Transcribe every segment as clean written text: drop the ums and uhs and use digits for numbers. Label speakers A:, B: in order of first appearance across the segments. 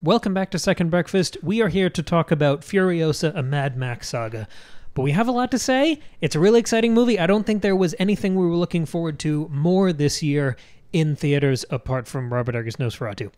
A: Welcome back to Second Breakfast. We are here to talk about Furiosa, a Mad Max Saga. But we have a lot to say. It's a really exciting movie. I don't think there was anything we were looking forward to more this year in theaters apart from Robert Eggers' Nosferatu.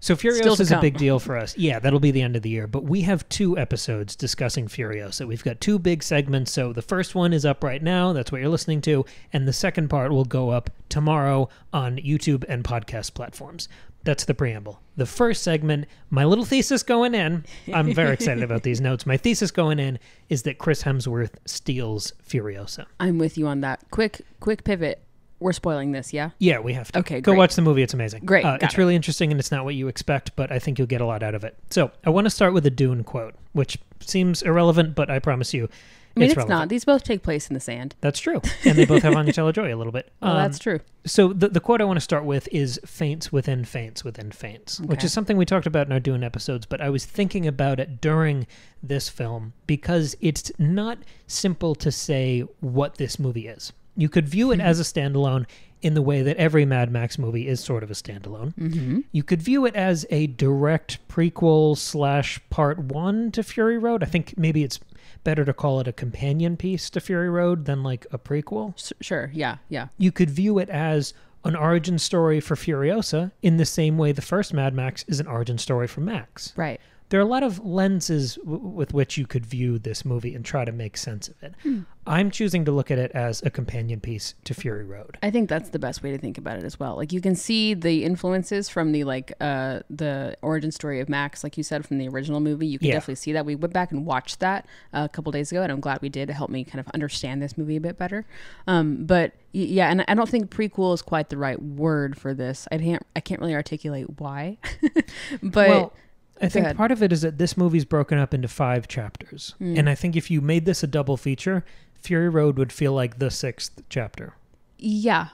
A: So Furiosa is a big deal for us. Yeah, that'll be the end of the year. But we have 2 episodes discussing Furiosa. We've got 2 big segments. So the first one is up right now. That's what you're listening to. And the second part will go up tomorrow on YouTube and podcast platforms. That's the preamble. The first segment, my little thesis going in, I'm very excited about these notes. My thesis going in is that Chris Hemsworth steals Furiosa.
B: I'm with you on that. Quick pivot. We're spoiling this, yeah?
A: Yeah, we have to.
B: Okay,
A: Go
B: great.
A: watch the movie. It's amazing.
B: Great.
A: It's really interesting, and it's not what you expect, but I think you'll get a lot out of it. So I want to start with a Dune quote, which seems irrelevant, but I promise you
B: it's
A: relevant.
B: not. These both take place in the sand.
A: That's true. And they both have Anya Taylor-Joy a little bit.
B: Well, that's true.
A: So the quote I want to start with is feints within feints within feints, which is something we talked about in our Dune episodes, but I was thinking about it during this film because it's not simple to say what this movie is. You could view it as a standalone in the way that every Mad Max movie is sort of a standalone. Mm-hmm. You could view it as a direct prequel / part 1 to Fury Road. I think maybe it's better to call it a companion piece to Fury Road than like a prequel.
B: Sure, yeah.
A: You could view it as an origin story for Furiosa in the same way the first Mad Max is an origin story for Max.
B: Right.
A: There are a lot of lenses with which you could view this movie and try to make sense of it. I'm choosing to look at it as a companion piece to Fury Road.
B: I think that's the best way to think about it as well. Like you can see the influences from the origin story of Max, like you said, from the original movie. You can definitely see that. We went back and watched that a couple days ago, and I'm glad we did. It helped me kind of understand this movie a bit better. But yeah, and I don't think prequel is quite the right word for this. I can't really articulate why, but.
A: Well, I think part of it is that this movie's broken up into 5 chapters. And I think if you made this a double feature, Fury Road would feel like the 6th chapter.
B: Yeah,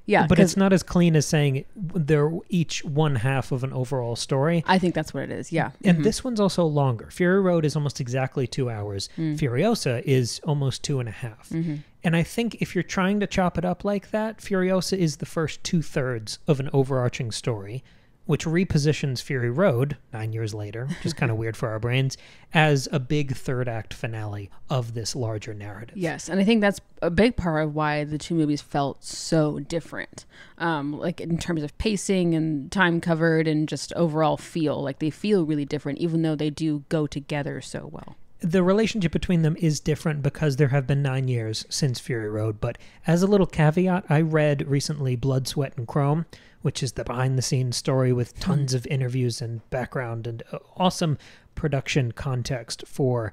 B: yeah.
A: But it's not as clean as saying they're each one half of an overall story.
B: I think that's what it is, yeah.
A: And this one's also longer. Fury Road is almost exactly 2 hours. Furiosa is almost 2.5. And I think if you're trying to chop it up like that, Furiosa is the first 2/3 of an overarching story, which repositions Fury Road 9 years later, which is kind of weird for our brains, as a big 3rd act finale of this larger narrative.
B: Yes, and I think that's a big part of why the 2 movies felt so different, like in terms of pacing and time covered and just overall feel. Like they feel really different, even though they do go together so well.
A: The relationship between them is different because there have been 9 years since Fury Road, but as a little caveat, I read recently Blood, Sweat, and Chrome, which is the behind-the-scenes story with tons of interviews and background and awesome production context for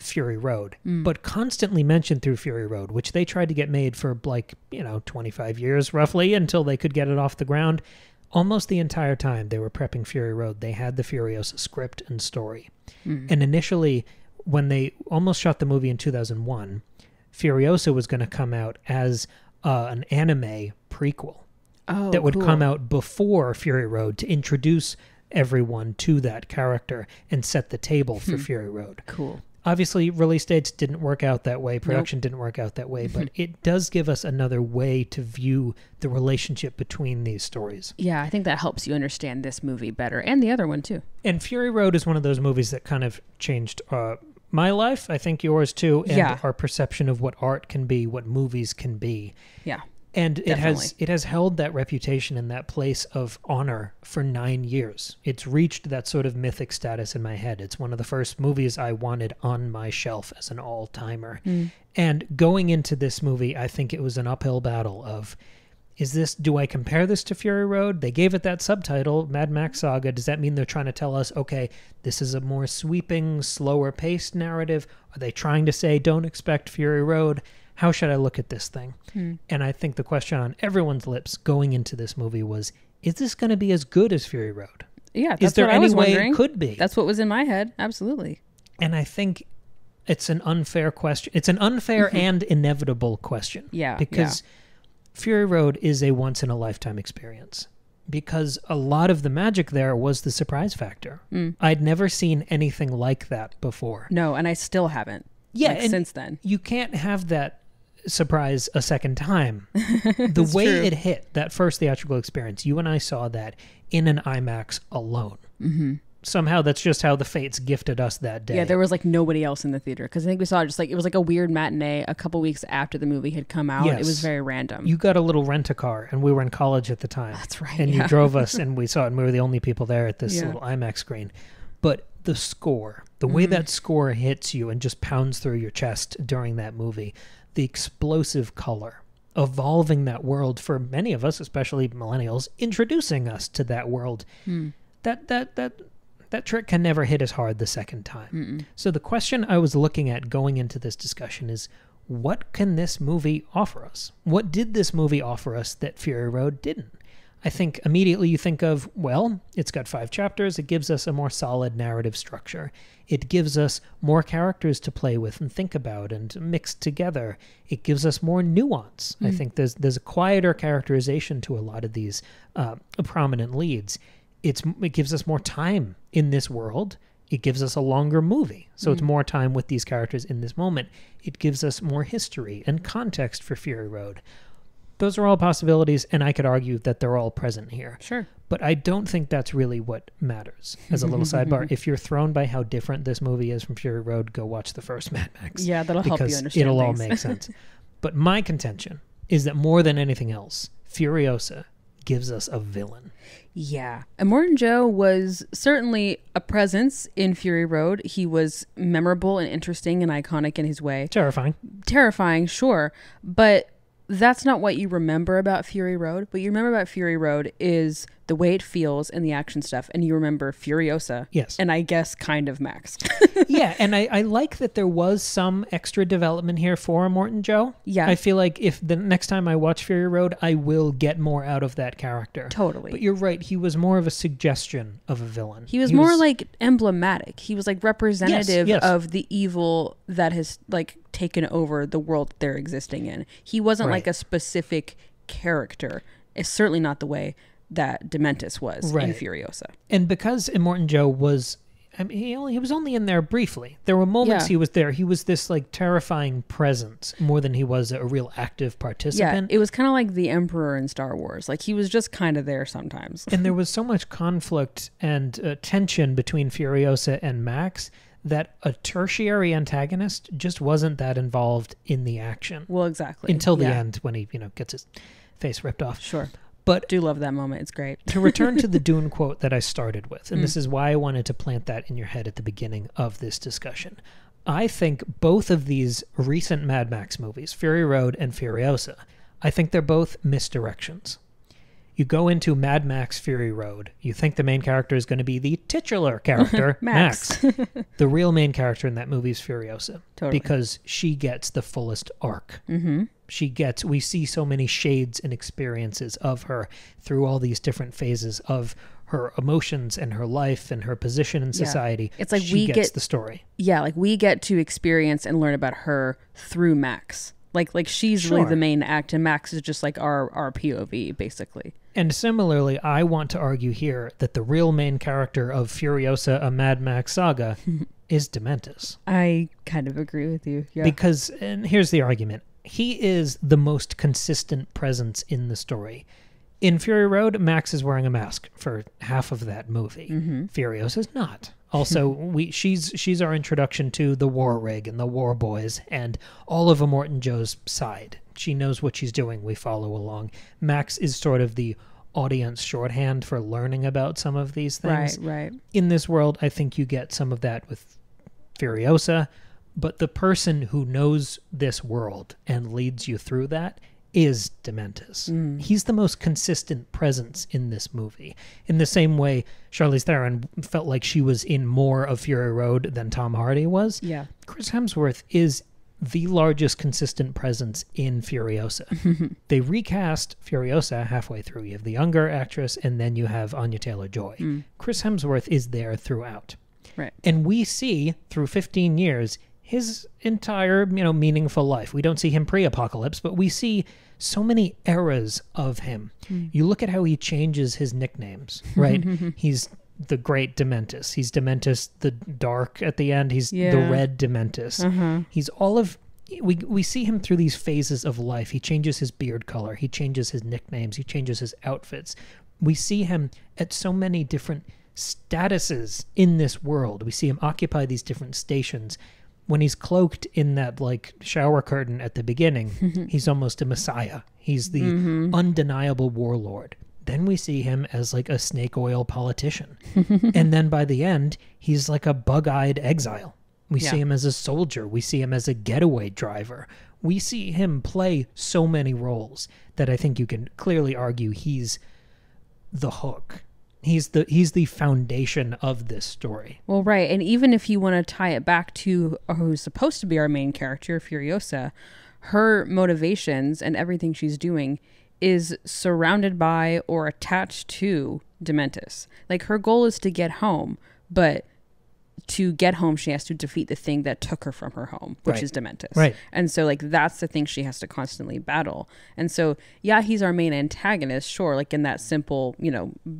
A: Fury Road, but constantly mentioned through Fury Road, which they tried to get made for 25 years roughly until they could get it off the ground. Almost the entire time they were prepping Fury Road, they had the Furiosa script and story. And initially, when they almost shot the movie in 2001, Furiosa was going to come out as an anime prequel. That would come out before Fury Road to introduce everyone to that character and set the table for Fury Road.
B: Cool.
A: Obviously, release dates didn't work out that way. Production didn't work out that way, but it does give us another way to view the relationship between these stories.
B: Yeah, I think that helps you understand this movie better, and the other one too.
A: And Fury Road is one of those movies that kind of changed my life, I think yours too, and our perception of what art can be, what movies can be.
B: Yeah.
A: And it has held that reputation and that place of honor for 9 years. It's reached that sort of mythic status in my head. It's one of the first movies I wanted on my shelf as an all-timer. And going into this movie, I think it was an uphill battle of, do I compare this to Fury Road? They gave it that subtitle, Mad Max Saga. Does that mean they're trying to tell us, okay, this is a more sweeping, slower-paced narrative? Are they trying to say, don't expect Fury Road? How should I look at this thing? And I think the question on everyone's lips going into this movie was, is this going to be as good as Fury Road?
B: Yeah, that's
A: is there
B: what
A: any
B: I was
A: way
B: wondering.
A: It could be?
B: That's what was in my head. Absolutely.
A: And I think it's an unfair question. It's an unfair and inevitable question.
B: Yeah.
A: Because Fury Road is a once-in-a-lifetime experience. Because a lot of the magic there was the surprise factor. I'd never seen anything like that before.
B: No, and I still haven't.
A: Yeah,
B: since then.
A: You can't have that surprise a second time. The way
B: true.
A: It hit that first theatrical experience, you and I saw that in an IMAX alone. Somehow that's just how the fates gifted us that day.
B: Yeah, there was like nobody else in the theater because I think we saw just like it was like a weird matinee a couple weeks after the movie had come out.
A: Yes.
B: It was very random.
A: You got a little rent-a-car, and we were in college at the time.
B: That's right.
A: And you drove us, and we saw it, and we were the only people there at this
B: Yeah.
A: little IMAX screen. But the score, the way that score hits you and just pounds through your chest during that movie, the explosive color, evolving that world for many of us, especially millennials, introducing us to that world. That trick can never hit as hard the second time. So the question I was looking at going into this discussion is, what can this movie offer us? What did this movie offer us that Fury Road didn't? I think immediately you think of, well, it's got 5 chapters. It gives us a more solid narrative structure. It gives us more characters to play with and think about and mix together. It gives us more nuance. I think there's a quieter characterization to a lot of these prominent leads. It gives us more time in this world. It gives us a longer movie. So it's more time with these characters in this moment. It gives us more history and context for Fury Road. Those are all possibilities, and I could argue that they're all present here.
B: Sure.
A: But I don't think that's really what matters. As a little sidebar, if you're thrown by how different this movie is from Fury Road, go watch the first Mad Max.
B: Yeah, that'll help you understand
A: because it'll all
B: things.
A: make sense. But my contention is that more than anything else, Furiosa gives us a villain.
B: Yeah. Immortan Joe was certainly a presence in Fury Road. He was memorable and interesting and iconic in his way. Terrifying, sure. But that's not what you remember about Fury Road. What you remember about Fury Road is the way it feels and the action stuff. And you remember Furiosa.
A: Yes.
B: And I guess kind of Max.
A: Yeah, and I like that there was some extra development here for Immortan Joe.
B: Yeah.
A: I feel like if the next time I watch Fury Road, I will get more out of that character.
B: Totally.
A: But you're right, he was more of a suggestion of a villain.
B: He was more like emblematic. He was like representative
A: Yes.
B: of the evil that has like taken over the world they're existing in. He wasn't like a specific character. It's certainly not the way that Dementus was in Furiosa.
A: And because Immortan Joe was, I mean, he was only in there briefly. There were moments he was there. He was this like terrifying presence more than he was a real active participant.
B: Yeah, it was kind of like the Emperor in Star Wars. Like he was just kind of there sometimes.
A: And there was so much conflict and tension between Furiosa and Max that a tertiary antagonist just wasn't that involved in the action.
B: Well, exactly.
A: Until the end when he, gets his face ripped off.
B: Sure.
A: But
B: do love that moment. It's great.
A: To return to the Dune quote that I started with, and this is why I wanted to plant that in your head at the beginning of this discussion. I think both of these recent Mad Max movies, Fury Road and Furiosa, I think they're both misdirections. You go into Mad Max Fury Road, you think the main character is going to be the titular character, Max. The real main character in that movie is Furiosa.
B: Totally.
A: Because she gets the fullest arc. We see so many shades and experiences of her through all these different phases of her emotions and her life and her position in society.
B: It's like
A: she gets the story.
B: Yeah, like we get to experience and learn about her through Max. Like she's really the main act, and Max is just like our POV, basically.
A: And similarly, I want to argue here that the real main character of Furiosa, a Mad Max Saga, is Dementus.
B: I kind of agree with you. Yeah.
A: Because, and here's the argument, he is the most consistent presence in the story. In Fury Road, Max is wearing a mask for half of that movie. Furiosa's not. Also, she's our introduction to the war rig and the war boys and all of Immortan Joe's side. She knows what she's doing. We follow along. Max is sort of the audience shorthand for learning about some of these things.
B: Right.
A: In this world, I think you get some of that with Furiosa, but the person who knows this world and leads you through that is Dementus. He's the most consistent presence in this movie. In the same way, Charlize Theron felt like she was in more of Fury Road than Tom Hardy was.
B: Yeah.
A: Chris Hemsworth is the largest consistent presence in Furiosa. They recast Furiosa halfway through. You have the younger actress, and then you have Anya Taylor-Joy. Chris Hemsworth is there throughout.
B: Right.
A: And we see, through 15 years, his entire, meaningful life. We don't see him pre-apocalypse, but we see so many eras of him. You look at how he changes his nicknames, right? He's the Great Dementus. He's Dementus the Dark at the end. He's the Red Dementus. He's all of... We see him through these phases of life. He changes his beard color. He changes his nicknames. He changes his outfits. We see him at so many different statuses in this world. We see him occupy these different stations. When he's cloaked in that like shower curtain at the beginning, he's almost a messiah. He's the undeniable warlord. Then we see him as like a snake oil politician. And then by the end, he's like a bug-eyed exile. We see him as a soldier. We see him as a getaway driver. We see him play so many roles that I think you can clearly argue he's the hook. He's the foundation of this story.
B: Well, right. And even if you want to tie it back to who's supposed to be our main character, Furiosa, her motivations and everything she's doing is surrounded by or attached to Dementus. Like, her goal is to get home, but to get home, she has to defeat the thing that took her from her home, which is Dementus.
A: Right.
B: And so, like, that's the thing she has to constantly battle. And so, yeah, he's our main antagonist, sure, like in that simple,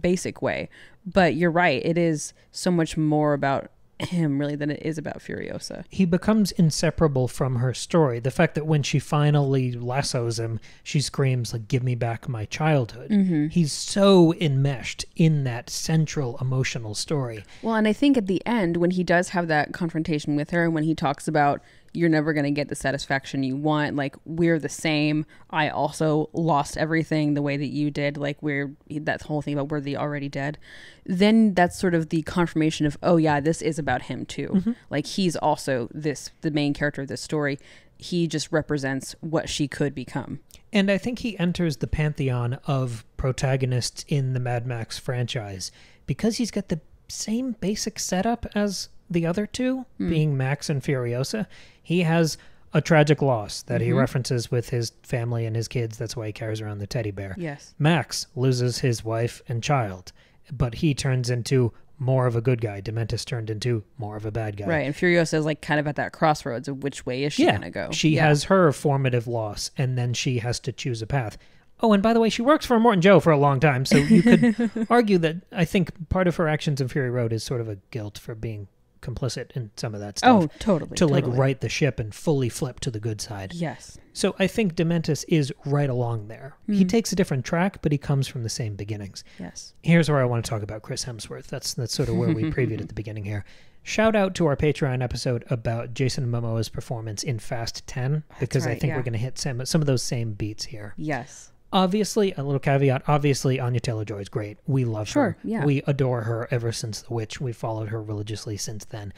B: basic way. But you're right. It is so much more about him really than it is about Furiosa.
A: He becomes inseparable from her story. The fact that when she finally lassos him, she screams like, "Give me back my childhood." He's so enmeshed in that central emotional story.
B: Well, and I think at the end, when he does have that confrontation with her, and when he talks about, you're never going to get the satisfaction you want, like, we're the same, I also lost everything the way that you did, like, that whole thing about we're the already dead, then that's sort of the confirmation of, oh yeah, this is about him too. Like, he's also the main character of this story. He just represents what she could become.
A: And I think he enters the pantheon of protagonists in the Mad Max franchise because he's got the same basic setup as the other two, being Max and Furiosa. He has a tragic loss that he references with his family and his kids. That's why he carries around the teddy bear.
B: Yes.
A: Max loses his wife and child, but he turns into more of a good guy. Dementus turned into more of a bad guy.
B: Right, and Furiosa is like kind of at that crossroads of which way is she going to go.
A: She has her formative loss, and then she has to choose a path. Oh, and by the way, she works for Morton Joe for a long time, so you could argue that I think part of her actions in Fury Road is sort of a guilt for being complicit in some of that stuff.
B: Oh, totally.
A: Like right the ship and fully flip to the good side.
B: Yes.
A: So I think Dementus is right along there. He takes a different track, but he comes from the same beginnings.
B: Yes.
A: Here's where I want to talk about Chris Hemsworth. That's sort of where we previewed at the beginning here. Shout out to our Patreon episode about Jason Momoa's performance in Fast 10, because I think we're going to hit some of those same beats here.
B: Yes.
A: Obviously, a little caveat, obviously Anya Taylor-Joy is great. We love her.
B: Yeah.
A: We adore her ever since The Witch. We followed her religiously since then.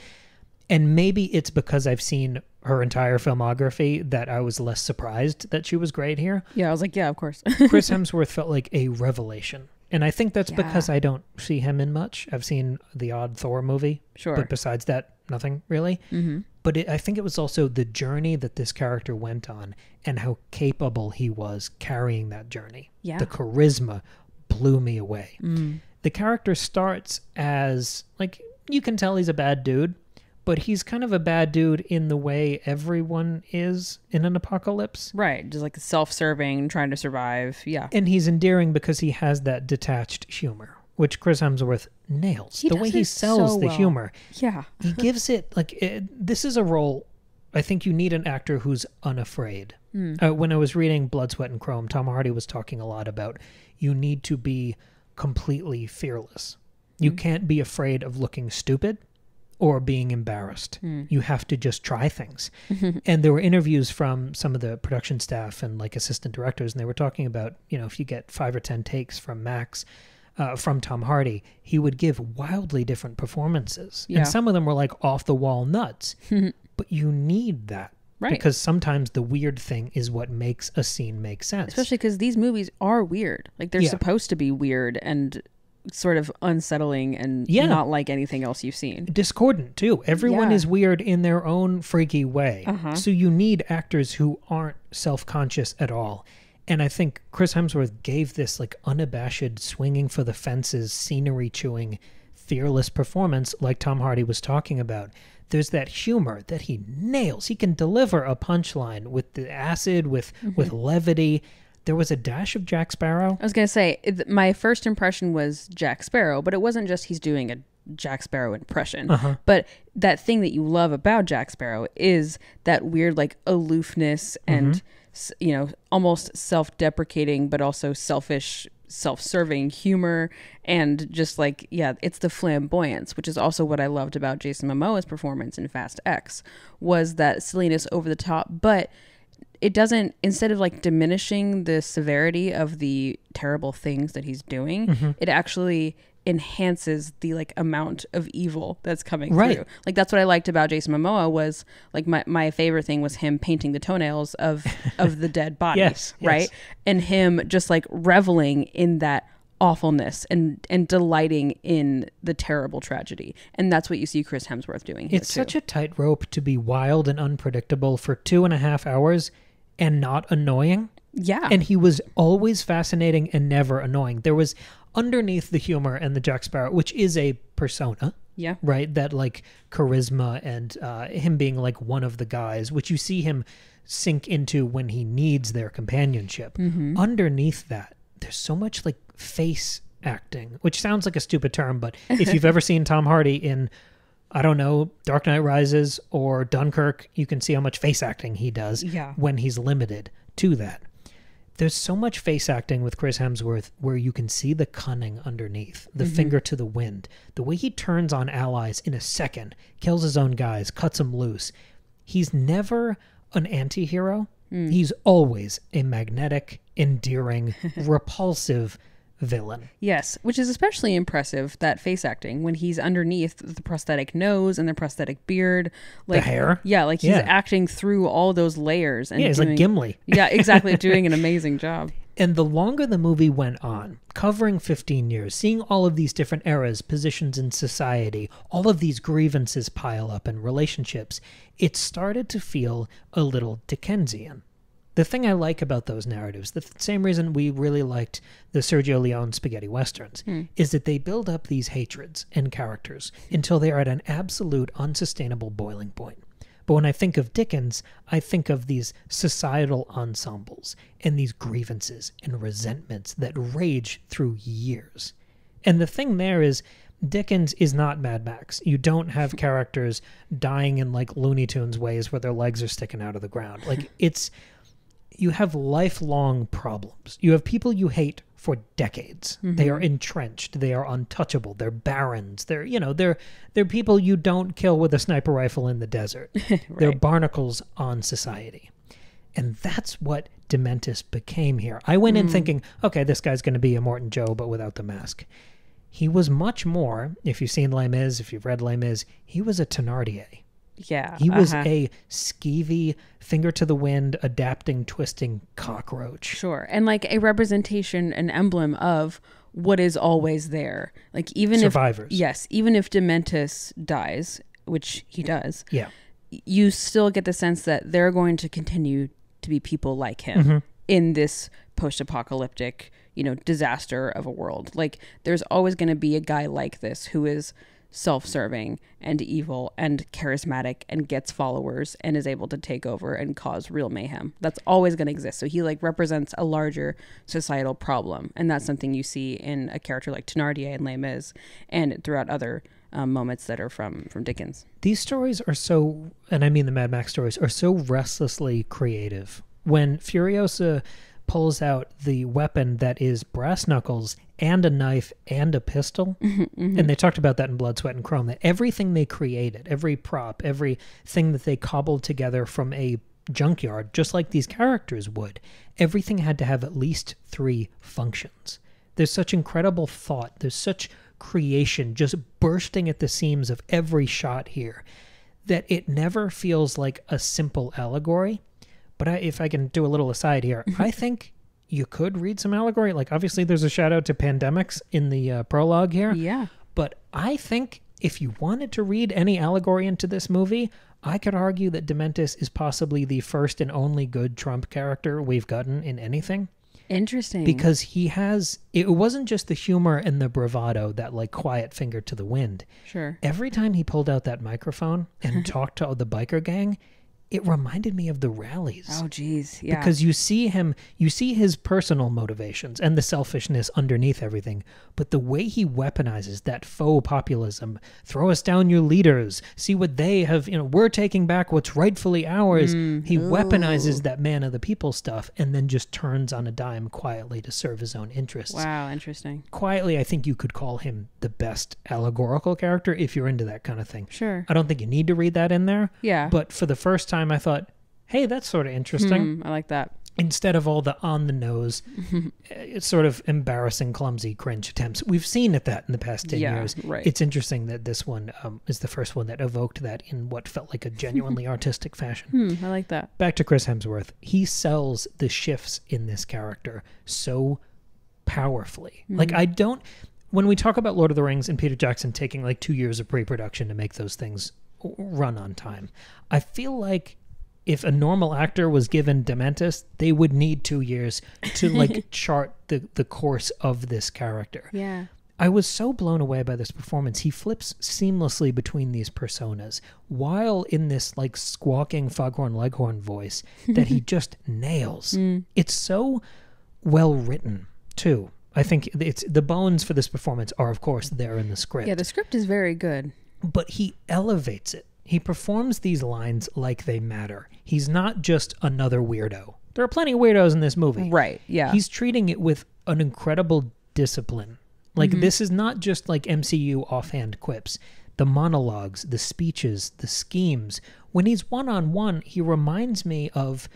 A: And maybe it's because I've seen her entire filmography that I was less surprised that she was great here.
B: Yeah, I was like, yeah, of course.
A: Chris Hemsworth felt like a revelation. And I think that's because I don't see him in much. I've seen the odd Thor movie.
B: Sure.
A: But besides that, nothing really. But I think it was also the journey that this character went on and how capable he was carrying that journey.
B: Yeah.
A: The charisma blew me away. The character starts as, like, you can tell he's a bad dude, but he's kind of a bad dude in the way everyone is in an apocalypse.
B: Right. Just like self-serving, trying to survive. Yeah.
A: And he's endearing because he has that detached humor, which Chris Hemsworth nails. The way he sells the humor.
B: Yeah.
A: He gives it, like, this is a role, I think you need an actor who's unafraid. When I was reading Blood, Sweat, and Chrome, Tom Hardy was talking a lot about you need to be completely fearless. You can't be afraid of looking stupid or being embarrassed. You have to just try things. And there were interviews from some of the production staff and like assistant directors, and they were talking about, if you get 5 or 10 takes from Max, from Tom Hardy, he would give wildly different performances. And some of them were like off the wall nuts. But you need that. Right. Because sometimes the weird thing is what makes a scene make sense.
B: Especially because these movies are weird. Like, they're supposed to be weird and sort of unsettling and not like anything else you've seen.
A: Discordant, too. Everyone is weird in their own freaky way. So you need actors who aren't self-conscious at all. And I think Chris Hemsworth gave this like unabashed, swinging for the fences, scenery-chewing, fearless performance like Tom Hardy was talking about. There's that humor that he nails. He can deliver a punchline with the acid, with levity. There was a dash of Jack Sparrow.
B: I was going to say, my first impression was Jack Sparrow, but it wasn't just he's doing a Jack Sparrow impression. But that thing that you love about Jack Sparrow is that weird like aloofness and, almost self-deprecating, but also selfish self-serving humor, and just like, yeah, it's the flamboyance, which is also what I loved about Jason Momoa's performance in Fast X, was that silliness over the top, but it doesn't, instead of like diminishing the severity of the terrible things that he's doing, it actually enhances the like amount of evil that's coming through. Like that's what I liked about Jason Momoa, was like my favorite thing was him painting the toenails of the dead bodies, right? And him just like reveling in that awfulness and delighting in the terrible tragedy. And that's what you see Chris Hemsworth doing here.
A: It's such a tightrope to be wild and unpredictable for 2.5 hours and not annoying.
B: Yeah.
A: And he was always fascinating and never annoying. There was underneath the humor and the Jack Sparrow, which is a persona.
B: Yeah.
A: Right? That like charisma and him being like one of the guys, which you see him sink into when he needs their companionship. Underneath that, there's so much like face acting, which sounds like a stupid term, but if you've ever seen Tom Hardy in, I don't know, Dark Knight Rises or Dunkirk, you can see how much face acting he does when he's limited to that. There's so much face acting with Chris Hemsworth where you can see the cunning underneath, the finger to the wind, the way he turns on allies in a second, kills his own guys, cuts them loose. He's never an anti-hero. He's always a magnetic, endearing, repulsive villain.
B: Yes, which is especially impressive, that face acting, when he's underneath the prosthetic nose and the prosthetic beard. Like,
A: the hair?
B: Yeah, like he's acting through all those layers. And
A: he's like Gimli.
B: Yeah, exactly, doing an amazing job.
A: And the longer the movie went on, covering 15 years, seeing all of these different eras, positions in society, all of these grievances pile up in relationships, it started to feel a little Dickensian. The thing I like about those narratives, the same reason we really liked the Sergio Leone spaghetti westerns, is that they build up these hatreds and characters until they are at an absolute unsustainable boiling point. But when I think of Dickens, I think of these societal ensembles and these grievances and resentments that rage through years. And the thing there is, Dickens is not Mad Max. You don't have characters dying in like Looney Tunes ways where their legs are sticking out of the ground. Like you have lifelong problems. You have people you hate for decades. They are entrenched. They are untouchable. They're barons. They're people you don't kill with a sniper rifle in the desert. Right. They're barnacles on society. And that's what Dementus became here. I went in thinking, okay, this guy's going to be a Morton Joe, but without the mask. He was much more, if you've seen Les Mis, if you've read Les Mis, he was a Thénardier.
B: Yeah.
A: He was a skeevy, finger to the wind, adapting, twisting cockroach.
B: Sure. And like a representation, an emblem of what is always there. Like even
A: survivors.
B: Even if Dementus dies, which he does.
A: Yeah.
B: You still get the sense that they're going to continue to be people like him in this post-apocalyptic, disaster of a world. Like there's always going to be a guy like this who is self-serving and evil and charismatic and gets followers and is able to take over and cause real mayhem. That's always going to exist. So he like represents a larger societal problem, and that's something you see in a character like Thénardier and Les Mis and throughout other moments that are from Dickens.
A: These stories are so, and I mean the Mad Max stories, are so restlessly creative. When Furiosa pulls out the weapon that is brass knuckles and a knife and a pistol. And they talked about that in Blood, Sweat, and Chrome, that everything they created, every prop, everything that they cobbled together from a junkyard, just like these characters would, everything had to have at least 3 functions. There's such incredible thought. There's such creation just bursting at the seams of every shot here that it never feels like a simple allegory. But if I can do a little aside here, I think you could read some allegory. Like, obviously, there's a shout out to pandemics in the prologue here.
B: Yeah.
A: But I think if you wanted to read any allegory into this movie, I could argue that Dementus is possibly the first and only good Trump character we've gotten in anything.
B: Interesting.
A: Because he has, it wasn't just the humor and the bravado, that like quiet finger to the wind.
B: Sure.
A: Every time he pulled out that microphone and talked to the biker gang, it reminded me of the rallies.
B: Oh, geez. Yeah.
A: Because you see his personal motivations and the selfishness underneath everything, but the way he weaponizes that faux populism, throw us down your leaders, see what they have, we're taking back what's rightfully ours. He weaponizes that man of the people stuff and then just turns on a dime quietly to serve his own interests.
B: Wow, interesting.
A: Quietly, I think you could call him the best allegorical character if you're into that kind of thing.
B: Sure.
A: I don't think you need to read that in there.
B: Yeah.
A: But for the first time, I thought, hey, that's sort of interesting.
B: I like that.
A: Instead of all the on-the-nose, it's sort of embarrassing, clumsy, cringe attempts. We've seen that in the past 10 years.
B: Right.
A: It's interesting that this one is the first one that evoked that in what felt like a genuinely artistic fashion.
B: I like that.
A: Back to Chris Hemsworth. He sells the shifts in this character so powerfully. Like, when we talk about Lord of the Rings and Peter Jackson taking like 2 years of pre-production to make those things run on time, I feel like if a normal actor was given Dementus, they would need 2 years to like chart the course of this character.
B: Yeah.
A: I was so blown away by this performance. He flips seamlessly between these personas while in this like squawking foghorn leghorn voice that he just nails. It's so well written too. I think it's the bones for this performance are of course there in the script.
B: Yeah, the script is very good.
A: But he elevates it. He performs these lines like they matter. He's not just another weirdo. There are plenty of weirdos in this movie.
B: Right, yeah.
A: He's treating it with an incredible discipline. Like, this is not just like MCU offhand quips. The monologues, the speeches, the schemes. When he's one-on-one, he reminds me of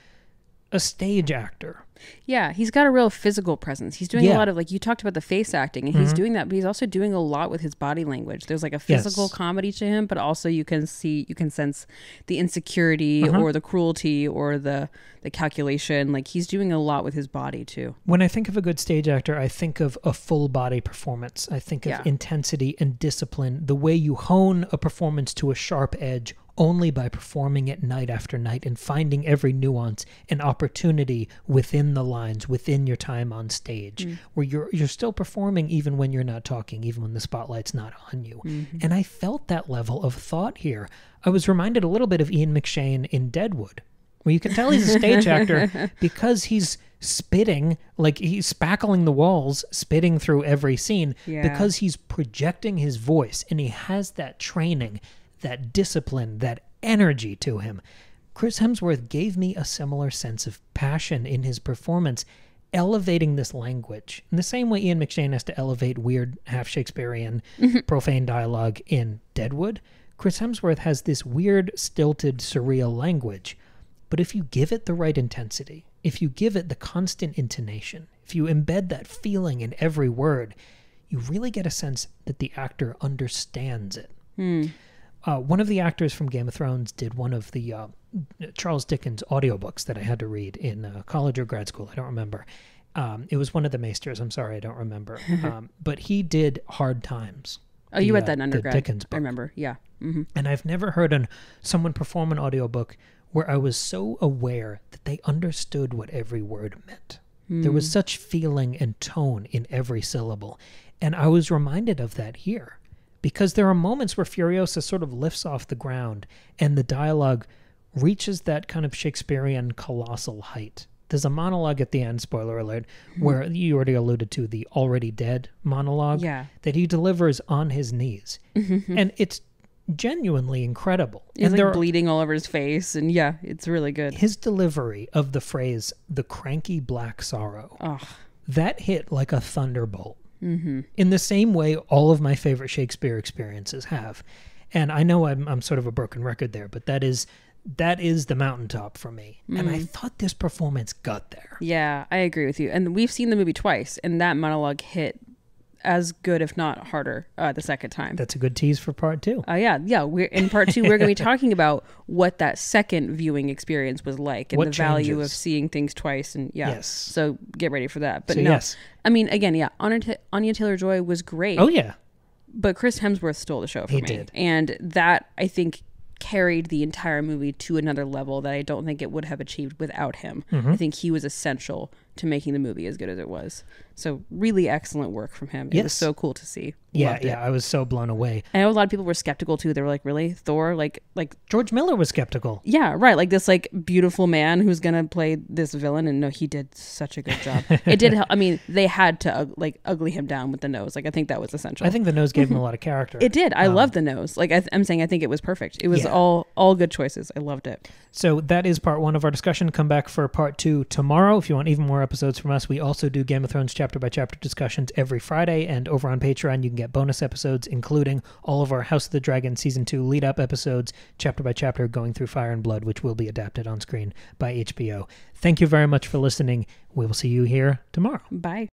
A: a stage actor.
B: Yeah, he's got a real physical presence. He's doing a lot of, like, you talked about the face acting, and he's doing that, but he's also doing a lot with his body language. There's like a physical comedy to him, but also you can sense the insecurity or the cruelty or the calculation. Like, he's doing a lot with his body too.
A: When I think of a good stage actor, I think of a full body performance. I think of intensity and discipline, the way you hone a performance to a sharp edge only by performing it night after night and finding every nuance and opportunity within the lines, within your time on stage, where you're still performing even when you're not talking, even when the spotlight's not on you. And I felt that level of thought here. I was reminded a little bit of Ian McShane in Deadwood, where you can tell he's a stage actor because he's spitting, like he's spackling the walls, spitting through every scene, because he's projecting his voice and he has that training, that discipline, that energy to him. Chris Hemsworth gave me a similar sense of passion in his performance, elevating this language. In the same way Ian McShane has to elevate weird, half-Shakespearean, profane dialogue in Deadwood, Chris Hemsworth has this weird, stilted, surreal language. But if you give it the right intensity, if you give it the constant intonation, if you embed that feeling in every word, you really get a sense that the actor understands it. One of the actors from Game of Thrones did one of the Charles Dickens audiobooks that I had to read in college or grad school. I don't remember. It was one of the Maesters. I'm sorry, I don't remember. But he did Hard Times.
B: Oh, you read that in undergrad.
A: The Dickens book.
B: I remember, yeah.
A: And I've never heard someone perform an audiobook where I was so aware that they understood what every word meant. There was such feeling and tone in every syllable. And I was reminded of that here. Because there are moments where Furiosa sort of lifts off the ground and the dialogue reaches that kind of Shakespearean colossal height. There's a monologue at the end, spoiler alert, where you already alluded to the already dead monologue that he delivers on his knees. And it's genuinely incredible.
B: He's like bleeding all over his face, and it's really good.
A: His delivery of the phrase, the cranky black sorrow, that hit like a thunderbolt. In the same way all of my favorite Shakespeare experiences have. And I know I'm sort of a broken record there, but that is the mountaintop for me. And I thought this performance got there.
B: Yeah, I agree with you. And we've seen the movie twice, and that monologue hit as good, if not harder, the second time.
A: That's a good tease for part two.
B: We're in part two. We're going to be talking about what that second viewing experience was like, and
A: what
B: the
A: changes.
B: value of seeing things twice. And
A: yes,
B: so get ready for that. But
A: so, yes.
B: I mean, again, Anya Taylor-Joy was great.
A: Oh yeah,
B: but Chris Hemsworth stole the show for me.
A: He did,
B: and that I think carried the entire movie to another level that I don't think it would have achieved without him. I think he was essential to making the movie as good as it was. So really excellent work from him. It was so cool to see.
A: Loved it. I was so blown away.
B: I know a lot of people were skeptical too. They were like, really? Thor? Like
A: George Miller was skeptical.
B: Yeah, right. Like this like beautiful man who's going to play this villain. And no, he did such a good job. It did help. I mean, they had to like ugly him down with the nose. Like I think that was essential.
A: I think the nose gave him a lot of character.
B: It did. I love the nose. Like I'm saying, I think it was perfect. It was all good choices. I loved it.
A: So that is part 1 of our discussion. Come back for part 2 tomorrow. If you want even more episodes from us, we also do Game of Thrones chapter by chapter discussions every Friday. And over on Patreon, you can get bonus episodes, including all of our House of the Dragon Season 2 lead-up episodes, chapter by chapter, going through Fire and Blood, which will be adapted on screen by HBO. Thank you very much for listening. We will see you here tomorrow.
B: Bye.